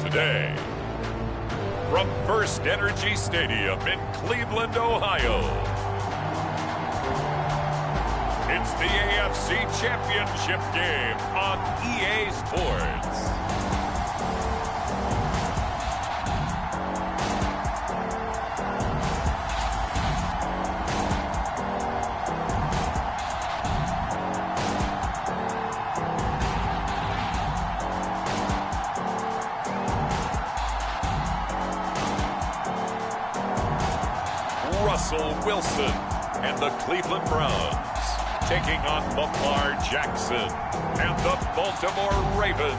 Today, from First Energy Stadium in Cleveland, Ohio, it's the AFC Championship game on EA Sports. Russell Wilson and the Cleveland Browns taking on Lamar Jackson and the Baltimore Ravens.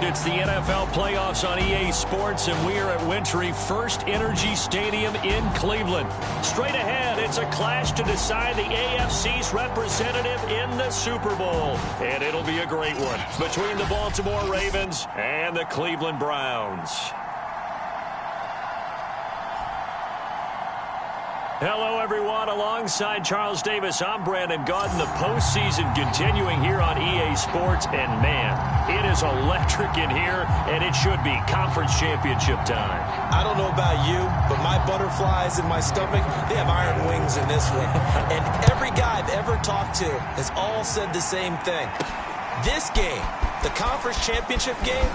It's the NFL playoffs on EA Sports, and we are at wintry First Energy Stadium in Cleveland. Straight ahead, it's a clash to decide the AFC's representative in the Super Bowl. And it'll be a great one between the Baltimore Ravens and the Cleveland Browns. Hello, everyone. Alongside Charles Davis, I'm Brandon Gaudin. The postseason continuing here on EA Sports. And, man, it is electric in here, and it should be conference championship time. I don't know about you, but my butterflies in my stomach, they have iron wings in this one. And every guy I've ever talked to has all said the same thing. This game, the conference championship game,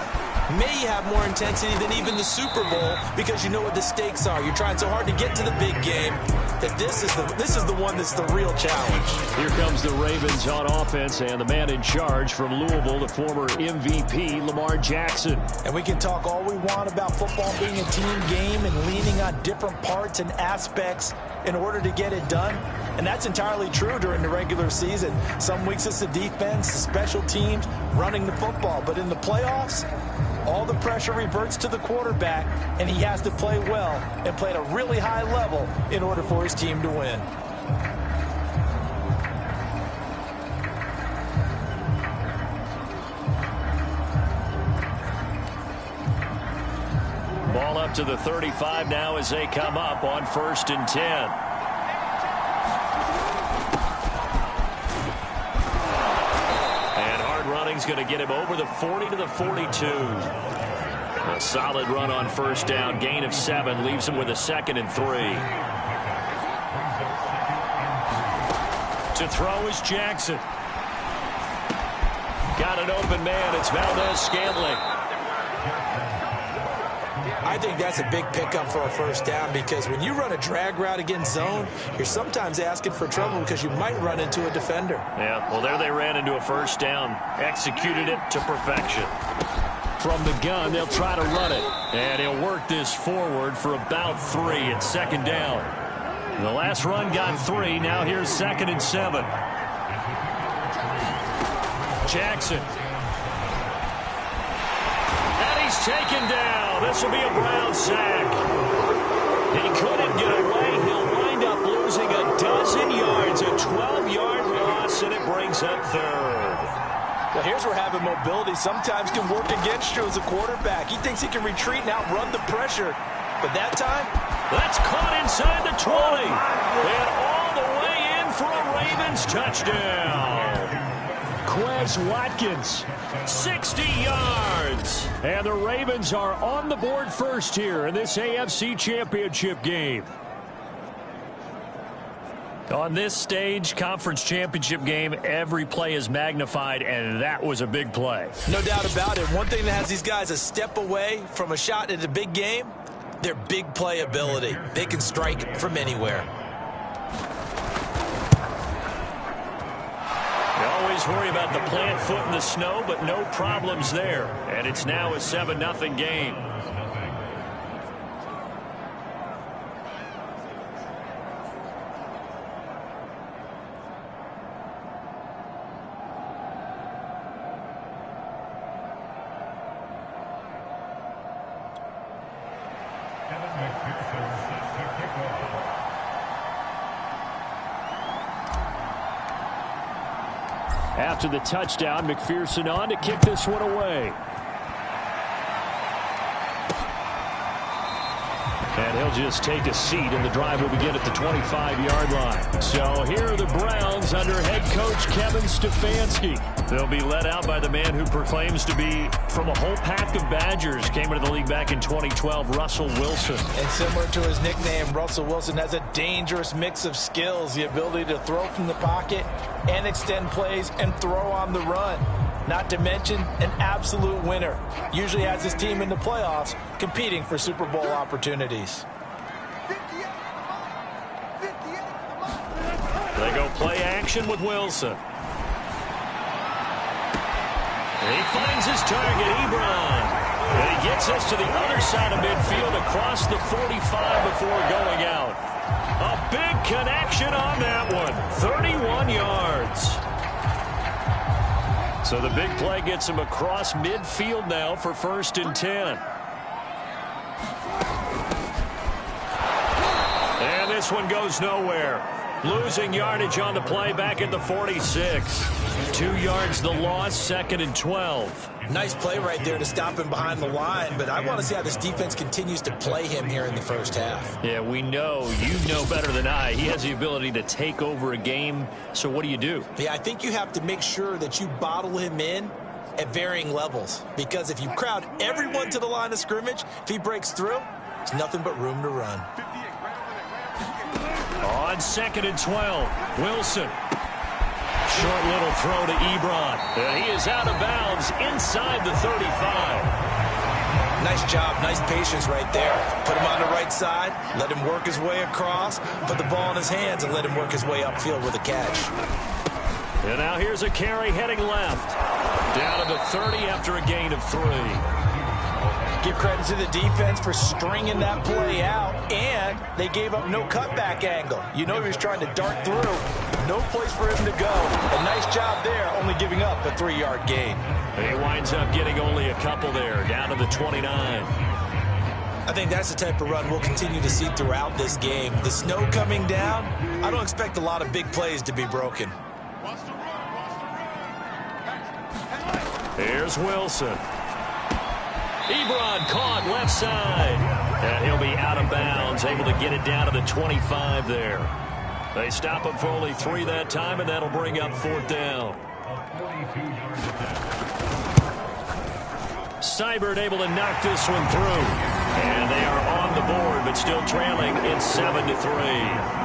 may have more intensity than even the Super Bowl because you know what the stakes are. You're trying so hard to get to the big game that this is the one that's the real challenge. Here comes the Ravens on offense, and the man in charge from Louisville, the former MVP, Lamar Jackson. And we can talk all we want about football being a team game and leaning on different parts and aspects in order to get it done. And that's entirely true during the regular season. Some weeks it's the defense, the special teams, running the football. But in the playoffs, all the pressure reverts to the quarterback, and he has to play well and play at a really high level in order for his team to win. Ball up to the 35 now as they come up on 1st and 10. Running's going to get him over the 40 to the 42. A solid run on 1st down. Gain of 7 leaves him with a 2nd and 3. To throw is Jackson. Got an open man. It's Valdez-Scantling. I think that's a big pickup for a 1st down because when you run a drag route against zone, you're sometimes asking for trouble because you might run into a defender. Yeah, well, there they ran into a 1st down. Executed it to perfection. From the gun, they'll try to run it. And he'll work this forward for about 3 at 2nd down. The last run got 3. Now here's 2nd and 7. Jackson. And he's taken down. This will be a Brown sack. He couldn't get away. He'll wind up losing a dozen yards. A 12-yard loss, and it brings up 3rd. Well, here's where having mobility sometimes can work against you as a quarterback. He thinks he can retreat and outrun the pressure. But that time, that's caught inside the 20. And all the way in for a Ravens touchdown. Quez Watkins, 60 yards. And the Ravens are on the board first here in this AFC Championship game. On this stage, conference championship game, every play is magnified, and that was a big play. No doubt about it. One thing that has these guys a step away from a shot at a big game, their big play ability. They can strike from anywhere. just worry about the plant foot in the snow, but no problems there. And it's now a 7-0 game. After the touchdown, McPherson on to kick this one away. And he'll just take a seat, and the drive will begin at the 25-yard line. So here are the Browns under head coach Kevin Stefanski. They'll be led out by the man who proclaims to be from a whole pack of Badgers. Came into the league back in 2012, Russell Wilson. And similar to his nickname, Russell Wilson has a dangerous mix of skills, the ability to throw from the pocket and extend plays and throw on the run. Not to mention an absolute winner. Usually has his team in the playoffs competing for Super Bowl opportunities. They go play action with Wilson. And he finds his target, Ebron. And he gets us to the other side of midfield across the 45 before going out. A big connection on that one. 31 yards. So the big play gets him across midfield now for 1st and 10. And this one goes nowhere. Losing yardage on the play back at the 46. 2 yards the loss, 2nd and 12. Nice play right there to stop him behind the line, but I want to see how this defense continues to play him here in the first half. Yeah, we know. You know better than I. He has the ability to take over a game, so what do you do? Yeah, I think you have to make sure that you bottle him in at varying levels, because if you crowd everyone to the line of scrimmage, if he breaks through, there's nothing but room to run. On 2nd and 12, Wilson. Short little throw to Ebron. He is out of bounds inside the 35. Nice job, nice patience right there. Put him on the right side, let him work his way across, put the ball in his hands, and let him work his way upfield with a catch. And now here's a carry heading left. Down to the 30 after a gain of 3. Give credit to the defense for stringing that play out, and they gave up no cutback angle. You know he was trying to dart through. No place for him to go. A nice job there, only giving up a 3-yard gain. And he winds up getting only a couple there, down to the 29. I think that's the type of run we'll continue to see throughout this game. The snow coming down, I don't expect a lot of big plays to be broken. Here's Wilson. Ebron caught left side. And he'll be out of bounds, able to get it down to the 25 there. They stop him for only 3 that time, and that'll bring up 4th down. Seibert able to knock this one through. And they are on the board, but still trailing. It's 7-3.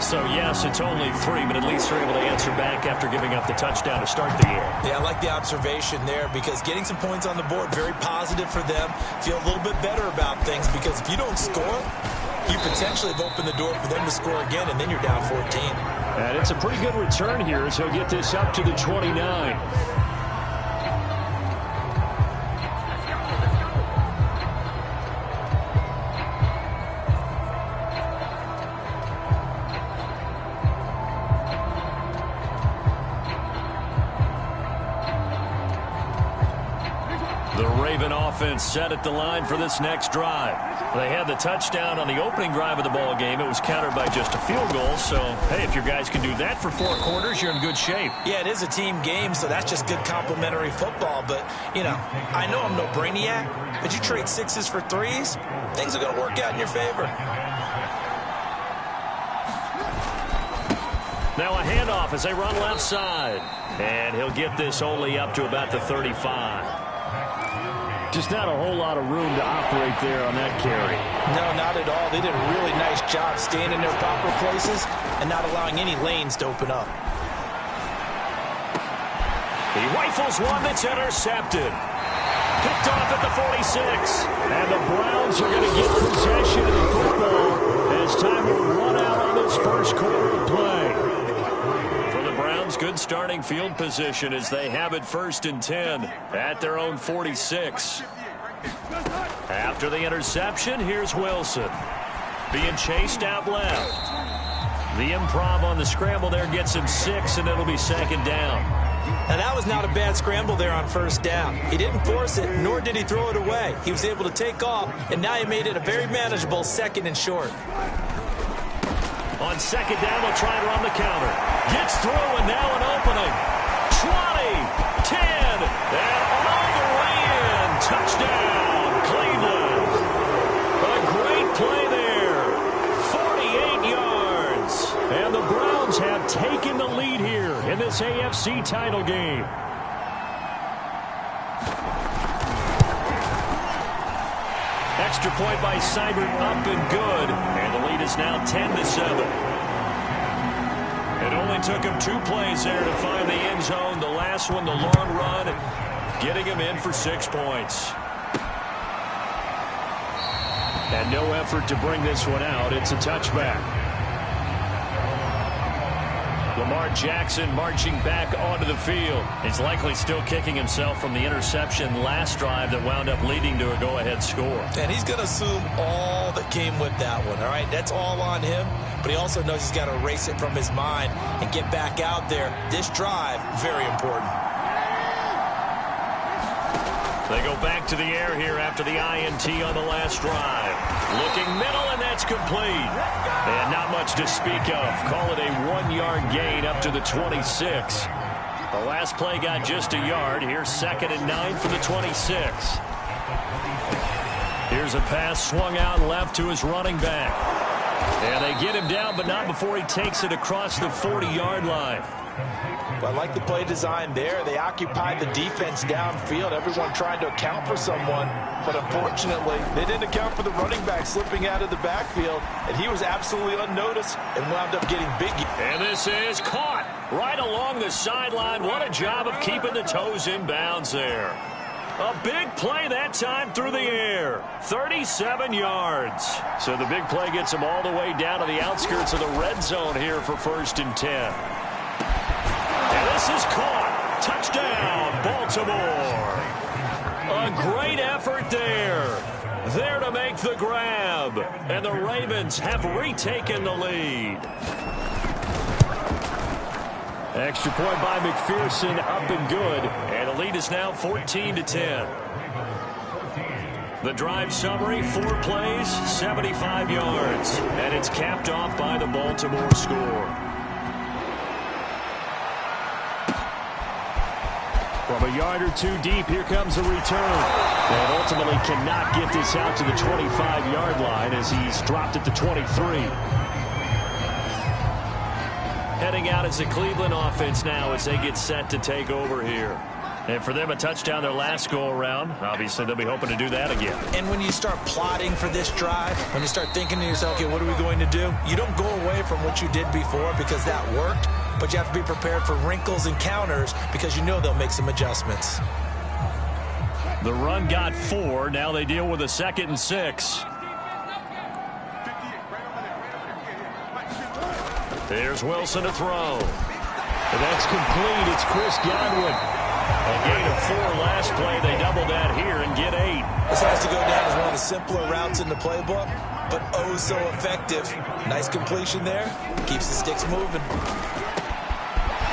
So, yes, it's only 3, but at least they're able to answer back after giving up the touchdown to start the year. Yeah, I like the observation there, because getting some points on the board, very positive for them. Feel a little bit better about things, because if you don't score, you potentially have opened the door for them to score again, and then you're down 14. And it's a pretty good return here as he'll get this up to the 29. Offense set at the line for this next drive. They had the touchdown on the opening drive of the ball game. It was countered by just a field goal. So, hey, if your guys can do that for 4 quarters, you're in good shape. Yeah, it is a team game, so that's just good complimentary football. But, you know, I know I'm no brainiac, but you trade 6s for 3s, things are going to work out in your favor. Now a handoff as they run left side. And he'll get this only up to about the 35. Just not a whole lot of room to operate there on that carry. No, not at all. They did a really nice job staying in their proper places and not allowing any lanes to open up. He rifles one that's intercepted. Picked off at the 46. And the Browns are going to get possession of the football as time will run out on this first quarter of play. For the Browns, Browns good starting field position as they have it 1st and 10 at their own 46. After the interception, here's Wilson. Being chased out left. The improv on the scramble there gets him 6, and it'll be 2nd down. And that was not a bad scramble there on 1st down. He didn't force it, nor did he throw it away. He was able to take off, and now he made it a very manageable 2nd and short. On 2nd down, they'll try and run the counter. Gets through, and now an opening. 20, 10, and all the way in. Touchdown, Cleveland. A great play there. 48 yards. And the Browns have taken the lead here in this AFC title game. Extra point by Seibert, up and good. And the lead is now 10-7. It only took him 2 plays there to find the end zone. The last one, the long run, getting him in for 6 points. And no effort to bring this one out. It's a touchback. Lamar Jackson marching back onto the field. He's likely still kicking himself from the interception last drive that wound up leading to a go-ahead score. And he's going to assume all that came with that one, all right? That's all on him. But he also knows he's got to erase it from his mind and get back out there. This drive, very important. They go back to the air here after the INT on the last drive. Looking middle, and that's complete. And not much to speak of. Call it a 1-yard gain up to the 26. The last play got just a yard. Here's 2nd and 9 from the 26. Here's a pass swung out left to his running back. And they get him down, but not before he takes it across the 40-yard line. Well, I like the play design there. They occupied the defense downfield. Everyone tried to account for someone, but unfortunately, they didn't account for the running back slipping out of the backfield, and he was absolutely unnoticed and wound up getting big. And this is caught right along the sideline. What a job of keeping the toes in bounds there. A big play that time through the air. 37 yards. So the big play gets him all the way down to the outskirts of the red zone here for 1st and 10. And this is caught. Touchdown, Baltimore. A great effort there. There to make the grab. And the Ravens have retaken the lead. Extra point by McPherson, up and good. And the lead is now 14-10. The drive summary, 4 plays, 75 yards. And it's capped off by the Baltimore score. From a yard or 2 deep, here comes a return. And ultimately cannot get this out to the 25-yard line as he's dropped at the 23. Heading out as the Cleveland offense now as they get set to take over here. And for them, a touchdown their last go-around. Obviously, they'll be hoping to do that again. And when you start plotting for this drive, when you start thinking to yourself, okay, what are we going to do? You don't go away from what you did before because that worked. But you have to be prepared for wrinkles and counters because you know they'll make some adjustments. The run got 4. Now they deal with a 2nd and 6. There's Wilson to throw. And that's complete. It's Chris Godwin. A gain of 4 last play. They double that here and get 8. This has to go down as one of the simpler routes in the playbook, but oh so effective. Nice completion there. Keeps the sticks moving.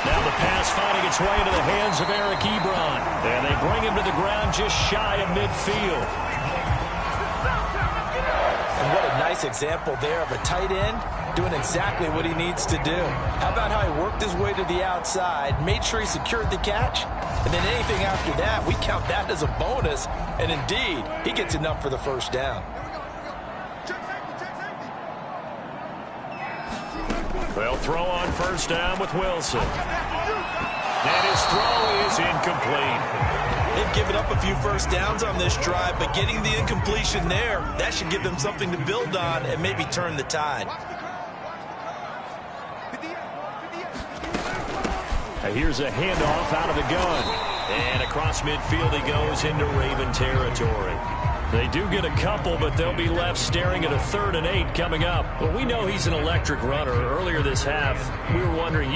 Now the pass finding its way into the hands of Eric Ebron. And they bring him to the ground just shy of midfield. And what a nice example there of a tight end doing exactly what he needs to do. How about how he worked his way to the outside, made sure he secured the catch, and then anything after that, we count that as a bonus. And indeed, he gets enough for the 1st down. They'll throw on 1st down with Wilson. And his throw is incomplete. They've given up a few 1st downs on this drive, but getting the incompletion there, that should give them something to build on and maybe turn the tide. Here's a handoff out of the gun. And across midfield he goes into Raven territory. They do get a couple, but they'll be left staring at a 3rd and 8 coming up. Well, we know he's an electric runner. Earlier this half, you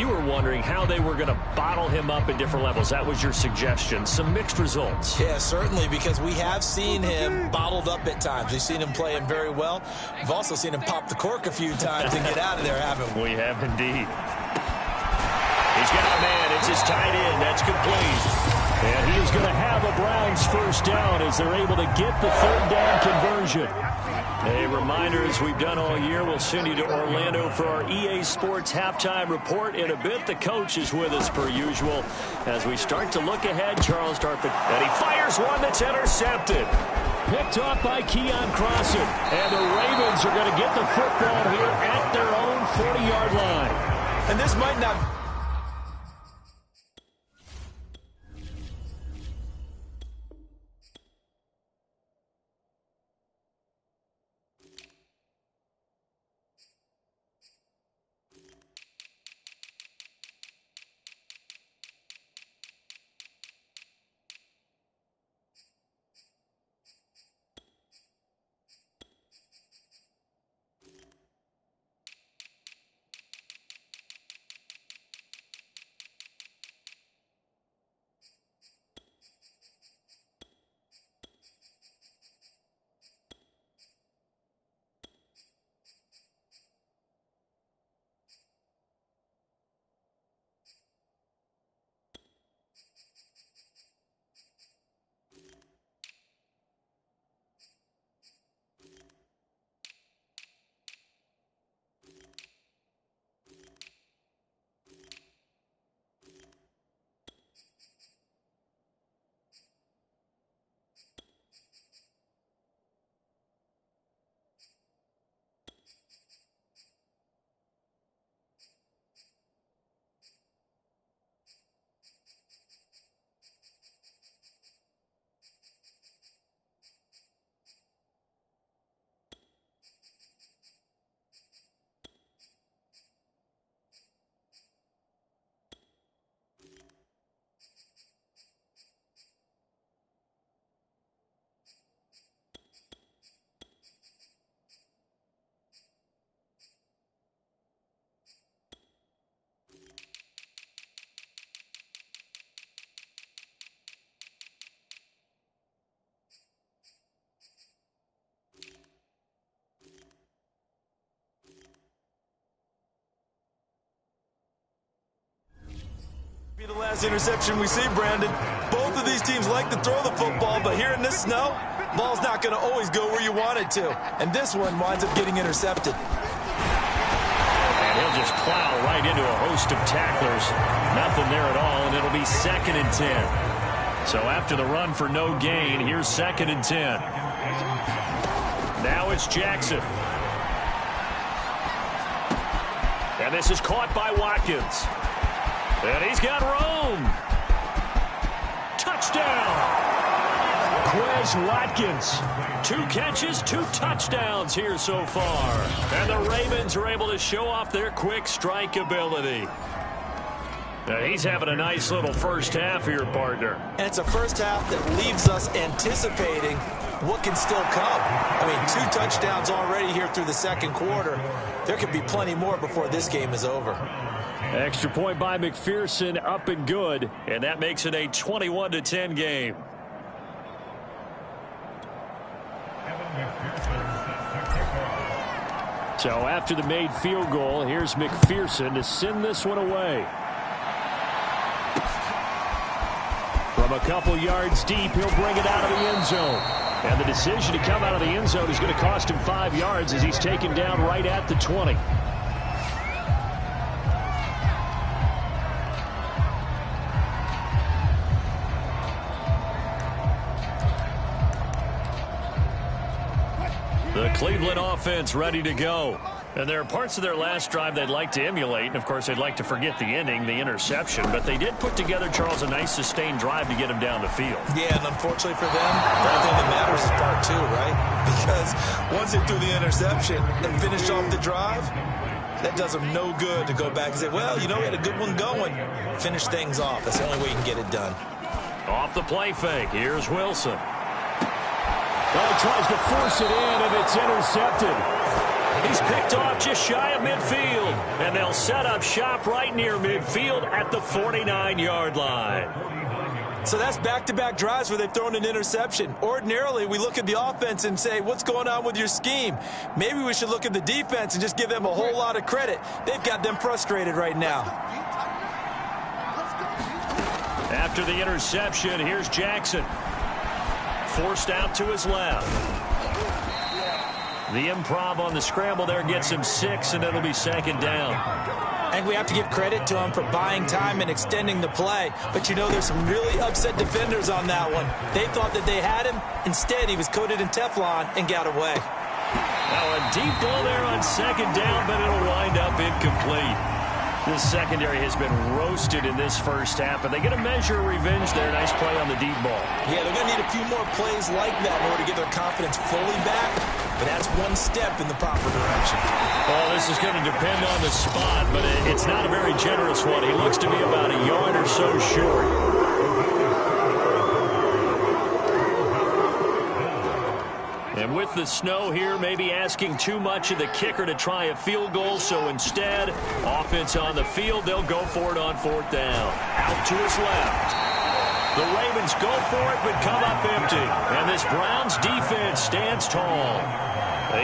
were wondering how they were going to bottle him up at different levels. That was your suggestion. Some mixed results. Yeah, certainly, because we have seen him bottled up at times. We've seen him playing very well. We've also seen him pop the cork a few times and get out of there, haven't we? We have indeed. He's got a man. It's his tight end. That's complete. And he is going to have a Browns first down as they're able to get the 3rd down conversion. A reminder, as we've done all year, we'll send you to Orlando for our EA Sports halftime report in a bit. The coach is with us per usual. As we start to look ahead, Charles Darpin, and he fires one that's intercepted. Picked off by Keon Crossan. And the Ravens are going to get the football here at their own 40-yard line. And this might not... Be the last interception we see, Brandon. Both of these teams like to throw the football, but here in this snow, ball's not going to always go where you want it to. And this one winds up getting intercepted. And he'll just plow right into a host of tacklers. Nothing there at all, and it'll be 2nd and 10. So after the run for no gain, here's 2nd and 10. Now it's Jackson. And this is caught by Watkins. And he's got room. Touchdown. Quez Watkins. 2 catches, 2 touchdowns here so far. And the Ravens are able to show off their quick strike ability. Now he's having a nice little first half here, partner. And it's a first half that leaves us anticipating what can still come. I mean, 2 touchdowns already here through the 2nd quarter. There could be plenty more before this game is over. Extra point by McPherson, up and good, and that makes it a 21-10 game. So after the made field goal, here's McPherson to send this one away. From a couple yards deep, he'll bring it out of the end zone. And the decision to come out of the end zone is going to cost him 5 yards as he's taken down right at the 20. The Cleveland offense ready to go. And there are parts of their last drive they'd like to emulate. And, of course, they'd like to forget the ending, the interception. But they did put together, Charles, a nice sustained drive to get him down the field. Yeah, and unfortunately for them, the only thing that matters is part 2, right? Because once they threw the interception and finished off the drive, that does them no good to go back and say, well, you know, we had a good one going. Finish things off. That's the only way you can get it done. Off the play fake. Here's Wilson. Oh, he tries to force it in, and it's intercepted. He's picked off just shy of midfield, and they'll set up shop right near midfield at the 49-yard line. So that's back-to-back drives where they've thrown an interception. Ordinarily, we look at the offense and say, what's going on with your scheme? Maybe we should look at the defense and just give them a whole lot of credit. They've got them frustrated right now. After the interception, here's Jackson. Forced out to his left. The improv on the scramble there gets him 6, and it'll be second down. And we have to give credit to him for buying time and extending the play. But, you know, there's some really upset defenders on that one. They thought that they had him. Instead, he was coated in Teflon and got away. Now a deep ball there on second down, but it'll wind up incomplete. This secondary has been roasted in this first half, but they get a measure of revenge there. Nice play on the deep ball. Yeah, they're going to need a few more plays like that in order to get their confidence fully back. But that's one step in the proper direction. Well, this is going to depend on the spot, but it's not a very generous one. He looks to be about a yard or so short. And with the snow here, maybe asking too much of the kicker to try a field goal. So instead, offense on the field, they'll go for it on fourth down. Out to his left. The Ravens go for it, but come up empty. And this Browns defense stands tall.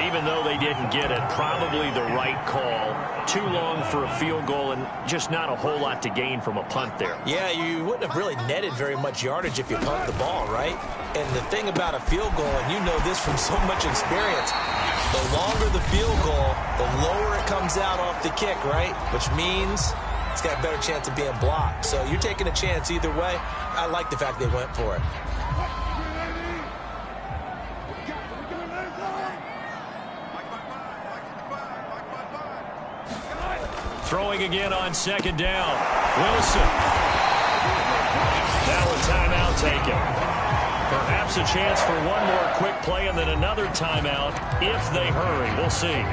Even though they didn't get it, probably the right call. Too long for a field goal and just not a whole lot to gain from a punt there. Yeah, you wouldn't have really netted very much yardage if you pumped the ball, right? And the thing about a field goal, and you know this from so much experience, the longer the field goal, the lower it comes out off the kick, right? Which means it's got a better chance of being blocked. So you're taking a chance either way. I like the fact they went for it. Throwing again on second down. Wilson. Now a timeout taken. Perhaps a chance for one more quick play and then another timeout if they hurry. We'll see.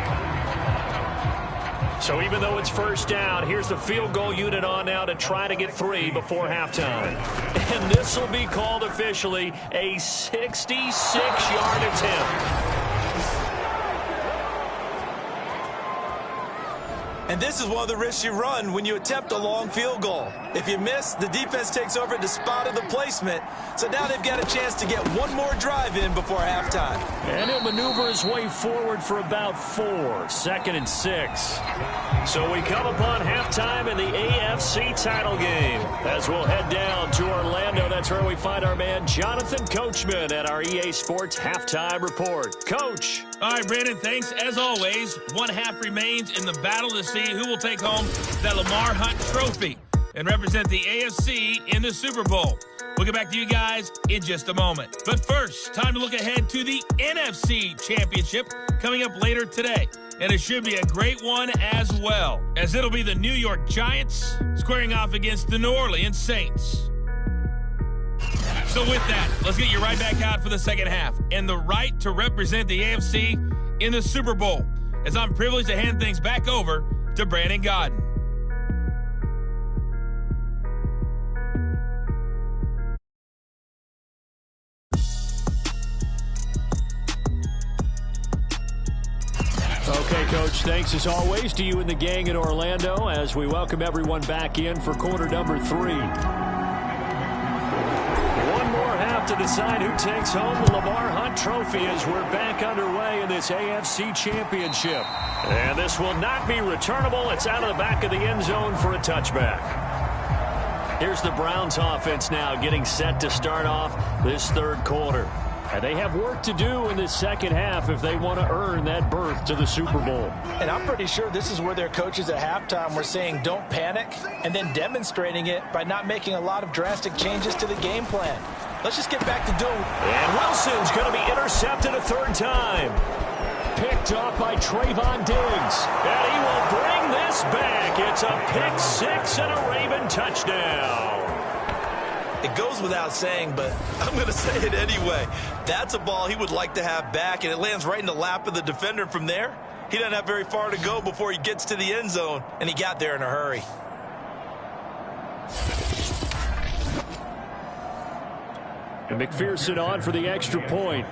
So even though it's first down, here's the field goal unit on now to try to get 3 before halftime. And this will be called officially a 66-yard attempt. And this is one of the risks you run when you attempt a long field goal. If you miss, the defense takes over at the spot of the placement. So now they've got a chance to get one more drive in before halftime. And he'll maneuver his way forward for about 4. 2nd and 6. So we come upon halftime in the AFC title game. As we'll head down to Orlando, that's where we find our man Jonathan Coachman at our EA Sports Halftime Report. Coach. All right, Brandon, thanks. As always, one half remains in the battle to see who will take home that Lamar Hunt trophy and represent the AFC in the Super Bowl. We'll get back to you guys in just a moment. But first, time to look ahead to the NFC Championship coming up later today. And it should be a great one as well, as it'll be the New York Giants squaring off against the New Orleans Saints. So with that, let's get you right back out for the second half and the right to represent the AFC in the Super Bowl, as I'm privileged to hand things back over to Brandon Godden. Okay, Coach, thanks as always to you and the gang in Orlando as we welcome everyone back in for quarter number 3. One more half to decide who takes home the Lamar Hunt trophy as we're back underway in this AFC Championship. And this will not be returnable. It's out of the back of the end zone for a touchback. Here's the Browns offense now getting set to start off this third quarter. And they have work to do in this second half if they want to earn that berth to the Super Bowl. And I'm pretty sure this is where their coaches at halftime were saying don't panic and then demonstrating it by not making a lot of drastic changes to the game plan. Let's just get back to doing. And Wilson's going to be intercepted a third time. Picked off by Trayvon Diggs. And he will bring this back. It's a pick 6 and a Raven touchdown. It goes without saying, but I'm going to say it anyway. That's a ball he would like to have back, and it lands right in the lap of the defender. From there, he doesn't have very far to go before he gets to the end zone, and he got there in a hurry. And McPherson on for the extra point.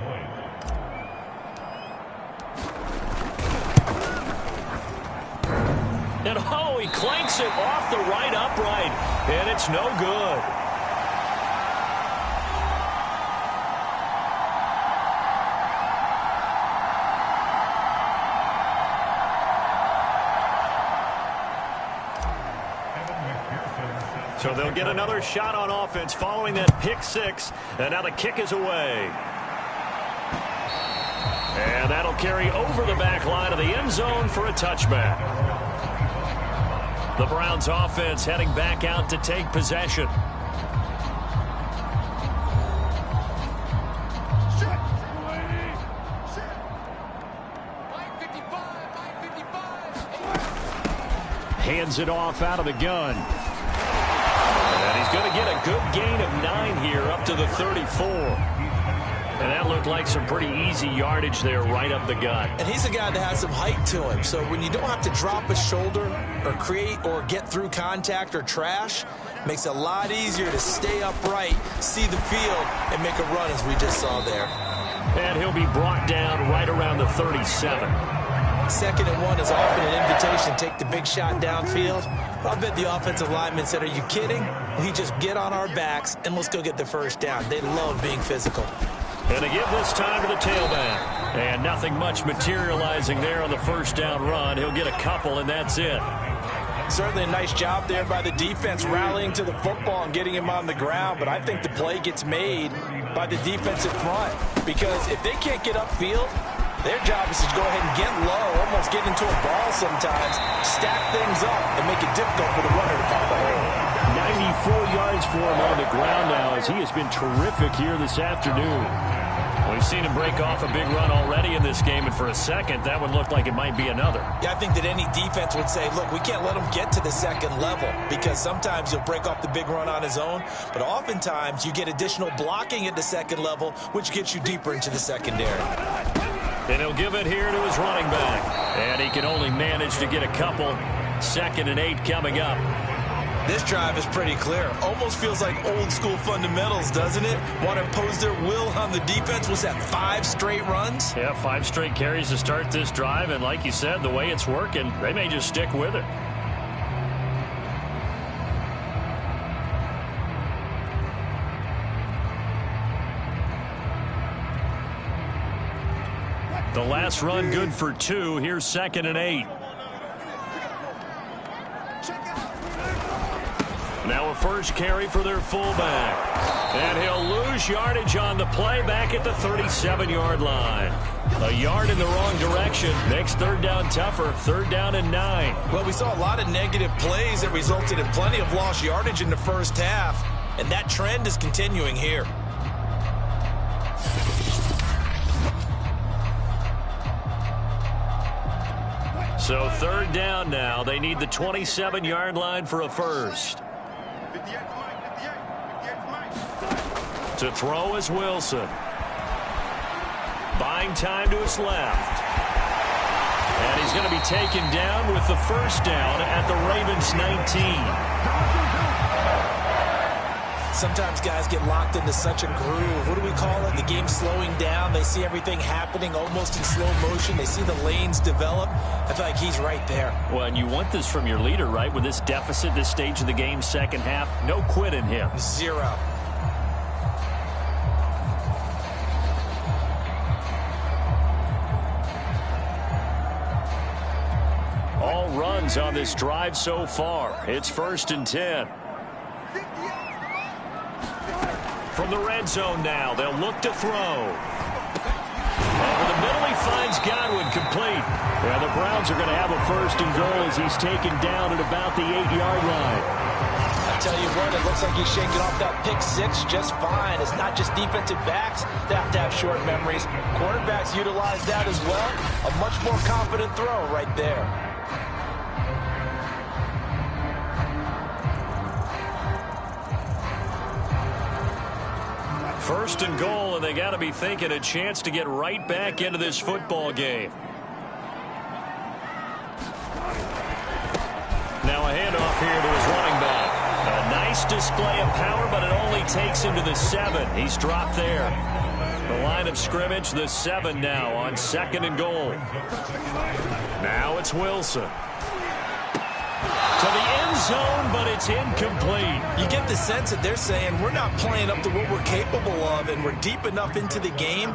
And oh, he clanks it off the right upright, and it's no good. So they'll get another shot on offense following that pick six, and now the kick is away. And that'll carry over the back line of the end zone for a touchback. The Browns offense heading back out to take possession. Hands it off out of the gun. And he's going to get a good gain of 9 here up to the 34. And that looked like some pretty easy yardage there right up the gut. And he's a guy that has some height to him. So when you don't have to drop a shoulder or create or get through contact or trash, makes it a lot easier to stay upright, see the field, and make a run as we just saw there. And he'll be brought down right around the 37. 2nd and 1 is often an invitation to take the big shot downfield. I bet the offensive lineman said, are you kidding? We just get on our backs and let's go get the first down. They love being physical. And to give this time to the tailback. And nothing much materializing there on the first down run. He'll get a couple, and that's it. Certainly a nice job there by the defense rallying to the football and getting him on the ground. But I think the play gets made by the defensive front. Because if they can't get upfield, their job is to go ahead and get low, almost get into a ball sometimes, stack things up, and make it difficult for the runner to find the hole. 94 yards for him on the ground now as he has been terrific here this afternoon. We've seen him break off a big run already in this game, and for a second, that one looked like it might be another. Yeah, I think that any defense would say, look, we can't let him get to the second level because sometimes he'll break off the big run on his own, but oftentimes you get additional blocking at the second level, which gets you deeper into the secondary. And he'll give it here to his running back. And he can only manage to get a couple. 2nd and 8 coming up. This drive is pretty clear. Almost feels like old school fundamentals, doesn't it? Want to impose their will on the defense. Was that 5 straight runs? Yeah, 5 straight carries to start this drive. And like you said, the way it's working, they may just stick with it. The last run good for 2. Here's 2nd and 8. Now a first carry for their fullback. And he'll lose yardage on the play back at the 37-yard line. A yard in the wrong direction makes 3rd down tougher. 3rd down and 9. Well, we saw a lot of negative plays that resulted in plenty of lost yardage in the first half. And that trend is continuing here. So 3rd down now. They need the 27-yard line for a first. To throw is Wilson. Buying time to his left. And he's going to be taken down with the first down at the Ravens 19. Sometimes guys get locked into such a groove. What do we call it? The game slowing down. They see everything happening almost in slow motion. They see the lanes develop. I feel like he's right there. Well, and you want this from your leader, right? With this deficit, this stage of the game, second half, no quit in him. 0. All runs on this drive so far. It's 1st and 10. From the red zone now, they'll look to throw. Over the middle, he finds Godwin complete. Well, the Browns are going to have a 1st and goal as he's taken down at about the 8-yard line. I tell you what, it looks like he's shaking off that pick 6 just fine. It's not just defensive backs that have to have short memories. Quarterbacks utilize that as well. A much more confident throw right there. 1st and goal, and they got to be thinking a chance to get right back into this football game. Now a handoff here to his running back. A nice display of power, but it only takes him to the 7. He's dropped there. The line of scrimmage, the 7 now on 2nd and goal. Now it's Wilson. zone, but it's incomplete. You get the sense that they're saying we're not playing up to what we're capable of, and we're deep enough into the game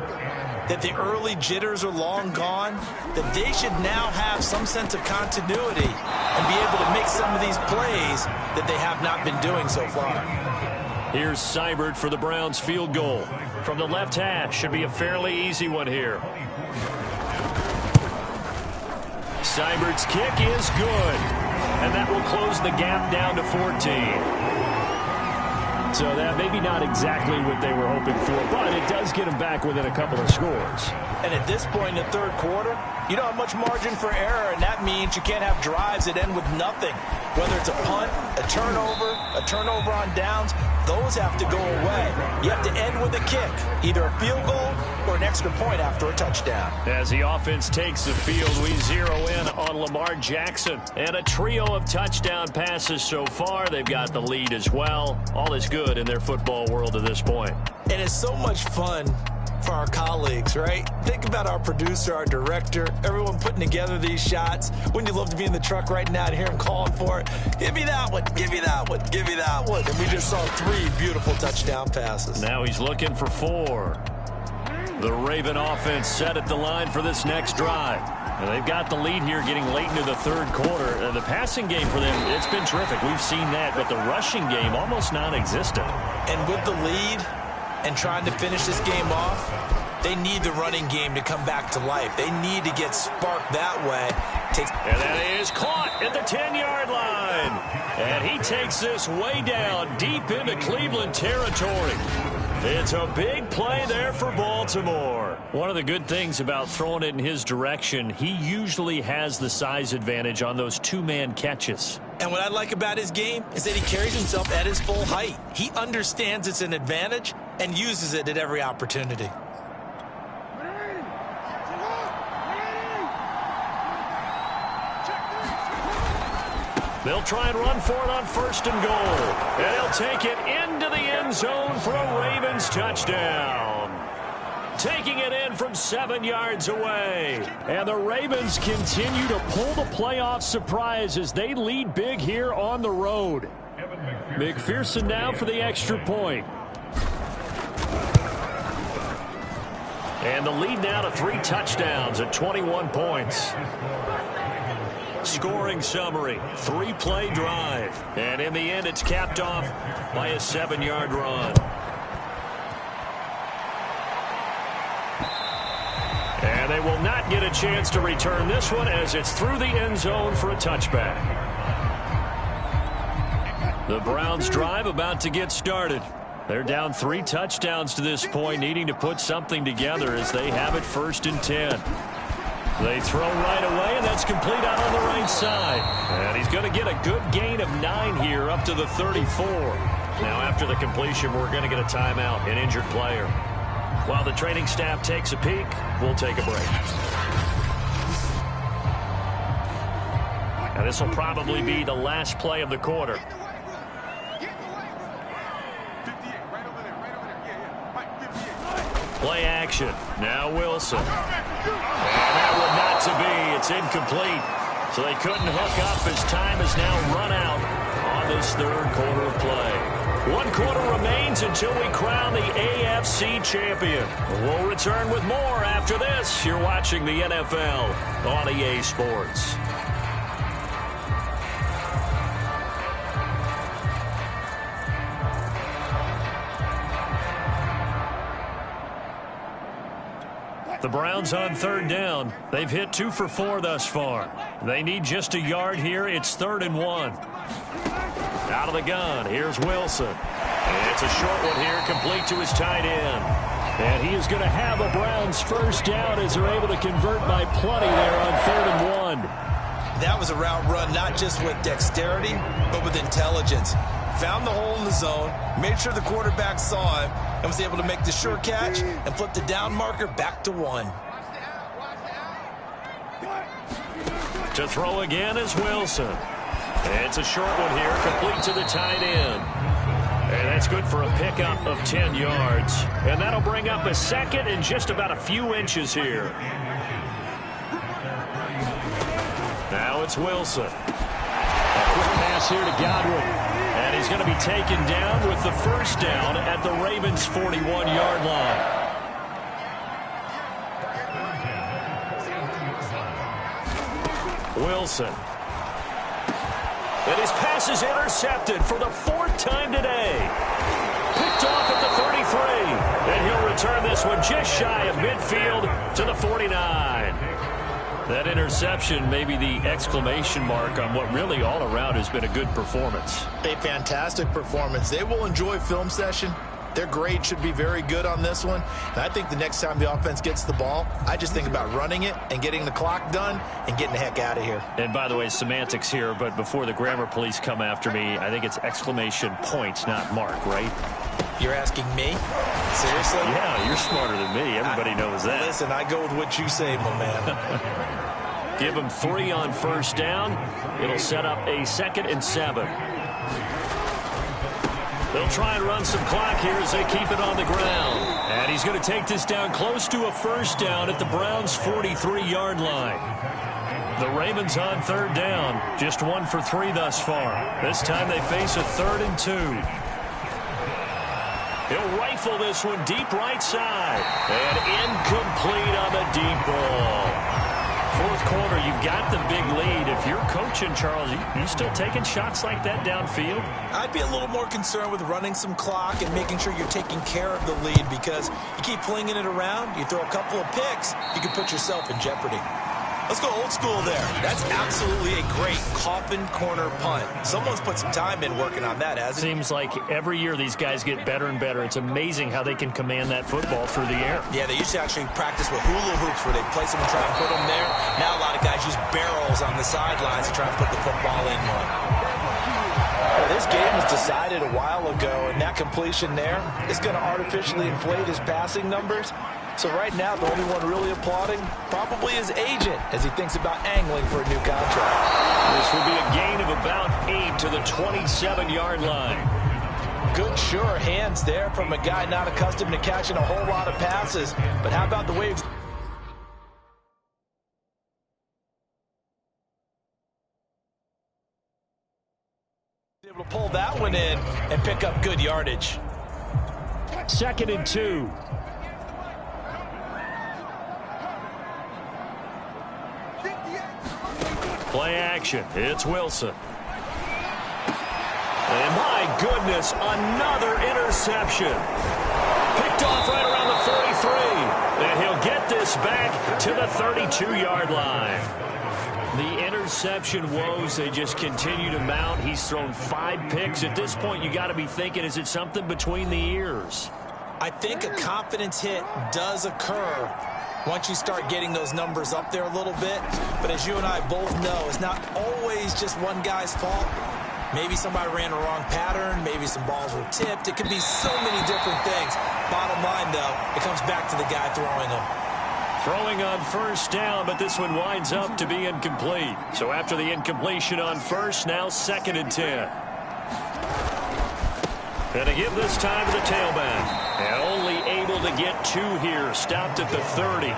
that the early jitters are long gone, that they should now have some sense of continuity and be able to make some of these plays that they have not been doing so far. Here's Seibert for the Browns field goal. From the left hash, should be a fairly easy one here. Seibert's kick is good, and that will close the gap down to 14. So that maybe not exactly what they were hoping for, but it does get them back within a couple of scores. And at this point in the third quarter, you don't have much margin for error, and that means you can't have drives that end with nothing. Whether it's a punt, a turnover on downs, those have to go away. You have to end with a kick, either a field goal or an extra point after a touchdown. As the offense takes the field, we zero in on Lamar Jackson. And a trio of touchdown passes so far. They've got the lead as well. All is good in their football world at this point. And it's so much fun for our colleagues, right? Think about our producer, our director, everyone putting together these shots. Wouldn't you love to be in the truck right now to hear him calling for it? Give me that one, give me that one, give me that one. And we just saw 3 beautiful touchdown passes. Now he's looking for 4. The Raven offense set at the line for this next drive. And they've got the lead here getting late into the third quarter. The passing game for them, it's been terrific. We've seen that, but the rushing game almost non-existent. And with the lead and trying to finish this game off, they need the running game to come back to life. They need to get sparked that way. And that is caught at the 10-yard line. And he takes this way down deep into Cleveland territory. It's a big play there for Baltimore. One of the good things about throwing it in his direction, he usually has the size advantage on those 2-man catches. And what I like about his game is that he carries himself at his full height. He understands it's an advantage and uses it at every opportunity. They'll try and run for it on 1st and goal. And he'll take it into the end zone for a Ravens touchdown. Taking it in from 7 yards away. And the Ravens continue to pull the playoff surprise as they lead big here on the road. McPherson now for the extra point. And the lead now to 3 touchdowns at 21 points. Scoring summary, 3-play drive. And in the end, it's capped off by a 7-yard run. And they will not get a chance to return this one as it's through the end zone for a touchback. The Browns drive about to get started. They're down 3 touchdowns to this point, needing to put something together as they have it 1st and 10. They throw right away, and that's complete out on the right side. And he's going to get a good gain of 9 here up to the 34. Now, after the completion, we're going to get a timeout, an injured player. While the training staff takes a peek, we'll take a break. Now, this will probably be the last play of the quarter. Play action. Now Wilson. And that would not to be. It's incomplete. So they couldn't hook up as time has now run out on this third quarter of play. 1 quarter remains until we crown the AFC champion. We'll return with more after this. You're watching the NFL on EA Sports. The Browns on 3rd down. They've hit 2 for 4 thus far. They need just a yard here. It's 3rd and 1. Out of the gun. Here's Wilson. And it's a short one here, complete to his tight end. And he is going to have a Browns first down as they're able to convert by plenty there on 3rd and 1. That was a route run not just with dexterity, but with intelligence. Found the hole in the zone, made sure the quarterback saw him, and was able to make the sure catch and flip the down marker back to 1. To throw again is Wilson. It's a short one here, complete to the tight end. And that's good for a pickup of 10 yards. And that'll bring up a 2nd and just about a few inches here. Now it's Wilson. Quick pass here to Godwin. And he's going to be taken down with the first down at the Ravens' 41-yard line. Wilson. And his pass is intercepted for the 4th time today. Picked off at the 33. And he'll return this one just shy of midfield to the 49. That interception may be the exclamation mark on what really all around has been a good performance. A fantastic performance. They will enjoy film session. Their grade should be very good on this one. And I think the next time the offense gets the ball, I just think about running it and getting the clock done and getting the heck out of here. And by the way, semantics here, but before the grammar police come after me, I think it's exclamation point, not mark, right? You're asking me? Seriously? Yeah, you're smarter than me. Everybody knows that. Listen, I go with what you say, my man. Give him 3 on first down. It'll set up a 2nd and 7. They'll try and run some clock here as they keep it on the ground. And he's going to take this down close to a first down at the Browns' 43-yard line. The Ravens on 3rd down. Just 1 for 3 thus far. This time they face a 3rd and 2. He'll rifle this one deep right side. And incomplete on the deep ball. 4th quarter, you've got the big lead. If you're coaching, Charles, you still taking shots like that downfield? I'd be a little more concerned with running some clock and making sure you're taking care of the lead, because you keep flinging it around, you throw a couple of picks, you can put yourself in jeopardy. Let's go old school there. That's absolutely a great coffin corner punt. Someone's put some time in working on that, hasn't it? Seems like every year these guys get better and better. It's amazing how they can command that football through the air. Yeah, they used to actually practice with hula hoops where they place them and try and put them there. Now a lot of guys use barrels on the sidelines to try and put the football in one. This game was decided a while ago, and that completion there is going to artificially inflate his passing numbers. So right now, the only one really applauding probably his agent as he thinks about angling for a new contract. This will be a gain of about 8 to the 27-yard line. Good, sure hands there from a guy not accustomed to catching a whole lot of passes. But how about the way able to pull that one in and pick up good yardage. 2nd and 2. Play action. It's Wilson. And my goodness, another interception. Picked off right around the 43. And he'll get this back to the 32-yard line. The interception woes, they just continue to mount. He's thrown 5 picks. At this point, you got to be thinking, is it something between the ears? I think a confidence hit does occur once you start getting those numbers up there a little bit. But as you and I both know, it's not always just one guy's fault. Maybe somebody ran a wrong pattern. Maybe some balls were tipped. It could be so many different things. Bottom line, though, it comes back to the guy throwing them. Throwing on first down, but this one winds up to be incomplete. So after the incompletion on first, now 2nd and 10. And to give this time to the tailback. And only able to get 2 here. Stopped at the 30.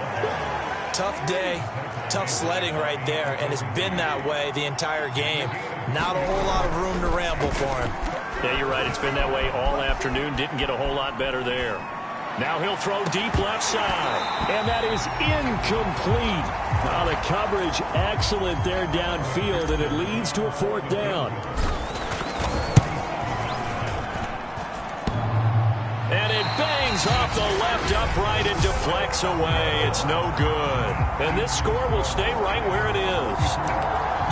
Tough day. Tough sledding right there. And it's been that way the entire game. Not a whole lot of room to ramble for him. Yeah, you're right. It's been that way all afternoon. Didn't get a whole lot better there. Now he'll throw deep left side. And that is incomplete. Now the coverage excellent there downfield, and it leads to a 4th down. And it bangs off the left upright and deflects away. It's no good. And this score will stay right where it is.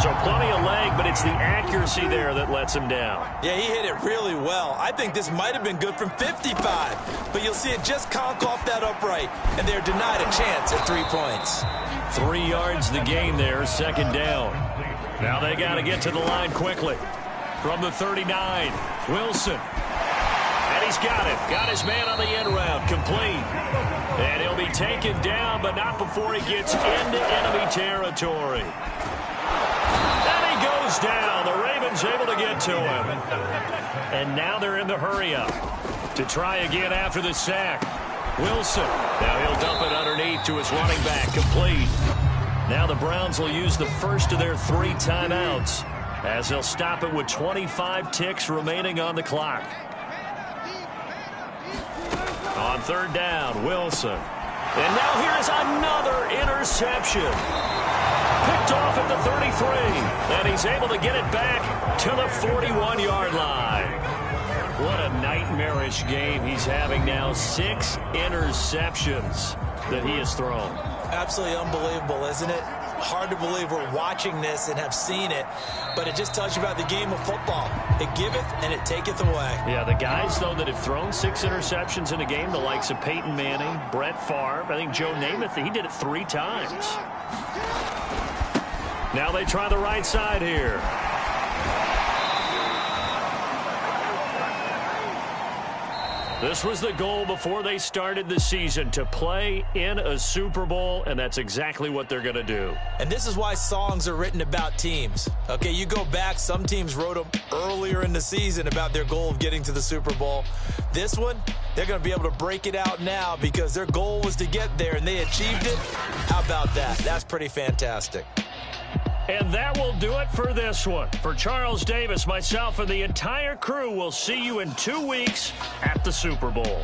So plenty of leg, but it's the accuracy there that lets him down. Yeah, he hit it really well. I think this might have been good from 55. But you'll see it just conk off that upright. And they're denied a chance at 3 points. 3 yards the gain there, 2nd down. Now they got to get to the line quickly. From the 39, Wilson. And he's got it. Got his man on the end route. Complete. And he'll be taken down, but not before he gets into enemy territory. And he goes down. The Ravens able to get to him. And now they're in the hurry-up to try again after the sack. Wilson. Now he'll dump it underneath to his running back. Complete. Now the Browns will use the first of their 3 timeouts. as he'll stop it with 25 ticks remaining on the clock. On third down, Wilson. And now here's another interception. Picked off at the 33, and he's able to get it back to the 41-yard line. What a nightmarish game he's having now. 6 interceptions that he has thrown. Absolutely unbelievable, isn't it? Hard to believe we're watching this and have seen it, but it just tells you about the game of football. It giveth and it taketh away. Yeah, the guys, though, that have thrown 6 interceptions in a game, the likes of Peyton Manning, Brett Favre, I think Joe Namath, he did it 3 times. Now they try the right side here. This was the goal before they started the season, to play in a Super Bowl, and that's exactly what they're going to do. And this is why songs are written about teams. Okay, you go back, some teams wrote them earlier in the season about their goal of getting to the Super Bowl. This one, they're going to be able to break it out now because their goal was to get there, and they achieved it. How about that? That's pretty fantastic. And that will do it for this one. For Charles Davis, myself, and the entire crew, we'll see you in 2 weeks at the Super Bowl.